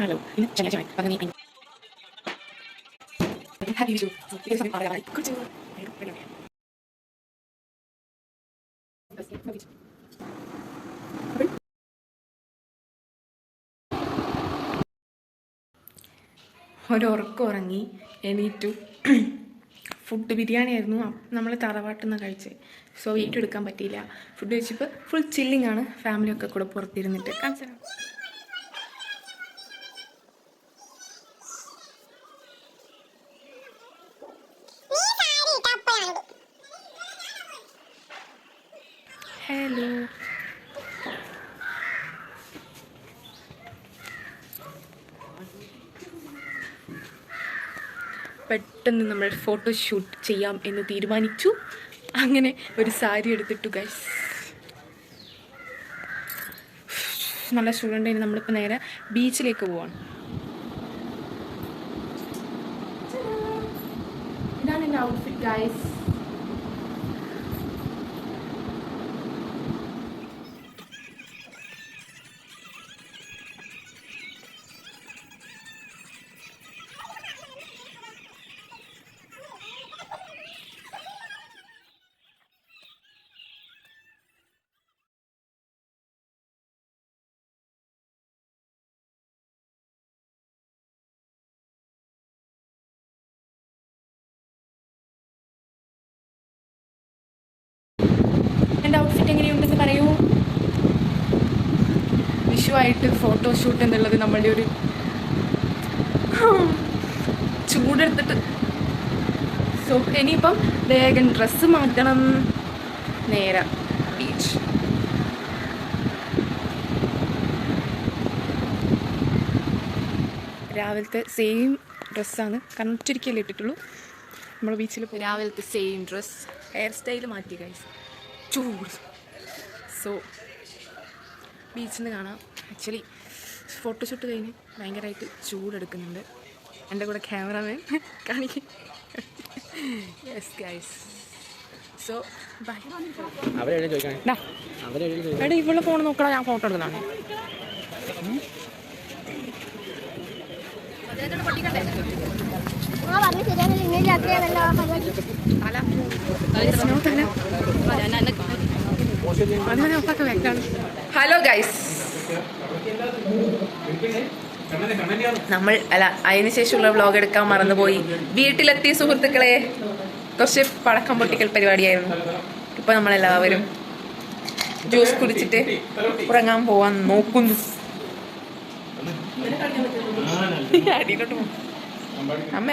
Hello ഇന്ന് ശനിയാഴ്ച 15 happy Vishu ഇതേ സമയം പറയാറായി കുറച്ച് ഒരുറക്കം ഉറങ്ങി എണീറ്റു. ഫുഡ് ബിരിയാണി ആയിരുന്നു നമ്മൾ തറവാട്ടിൽ നിന്ന് കഴിച്ചത്. സോ വീട്ടിൽ എടുക്കാൻ പറ്റിയില്ല. ഫുഡ് കഴിച്ചപ്പോൾ ഫുൾ ചില്ലിങ് ആണ്. ഫാമിലിയൊക്കെ കൂടെ പുറത്തിരുന്നിട്ട് കാണിച്ചു. ഹലോ പെട്ടെന്ന് നമ്മൾ ഫോട്ടോഷൂട്ട് ചെയ്യാം എന്ന് തീരുമാനിച്ചു. അങ്ങനെ ഒരു സാരി എടുത്തിട്ടു ഗൈസ്. നല്ല സ്റ്റുഡൻ്റ്. നമ്മളിപ്പോൾ നേരെ ബീച്ചിലേക്ക് പോവാണ്. ഇതാണ് എൻ്റെ ഔട്ട്ഫിറ്റ് ഗൈസ്. എൻ്റെ ഔട്ട്ഫിറ്റ് എങ്ങനെയുണ്ടെന്ന് പറയൂ. വിഷുവായിട്ട് ഫോട്ടോഷൂട്ട് എന്നുള്ളത് നമ്മളുടെ ഒരു ചൂടെടുത്തിട്ട്. സോ ഇനിയിപ്പം വേഗം ഡ്രസ്സ് മാറ്റണം. നേരെ ബീച്ച്. രാവിലത്തെ സെയിം ഡ്രസ്സാണ്. കാരണം ചുരുക്കിയല്ലേ ഇട്ടിട്ടുള്ളൂ. നമ്മൾ ബീച്ചിൽ രാവിലത്തെ സെയിം ഡ്രസ്സ്. ഹെയർ സ്റ്റൈൽ മാറ്റി ഗൈസ്. ചൂട്. സോ ബീച്ചിൽ നിന്ന് കാണാം. ആക്ച്വലി ഫോട്ടോഷൂട്ട് കഴിഞ്ഞ് ഭയങ്കരമായിട്ട് ചൂടെടുക്കുന്നുണ്ട്. എൻ്റെ കൂടെ ക്യാമറാമാൻ കാണിക്കും. Yes guys. So bye. എടാ ഇവിടെ ഫോൺ നോക്കടാ, ഞാൻ ഫോട്ടോ എടുക്കുന്നതാണ്. ഹലോ ഗൈസ്, നമ്മൾ അതിന് ശേഷമുള്ള വ്ലോഗ് എടുക്കാൻ മറന്നുപോയി. വീട്ടിലെത്തിയ സുഹൃത്തുക്കളെ, കുറച്ച് പടക്കം പൊട്ടിക്കൽ പരിപാടിയായിരുന്നു. ഇപ്പൊ നമ്മളെല്ലാവരും ജ്യൂസ് കുടിച്ചിട്ട് ഉറങ്ങാൻ പോവാൻ നോക്കുന്നു. അടിയിലോട്ട് പോകും അമ്മ.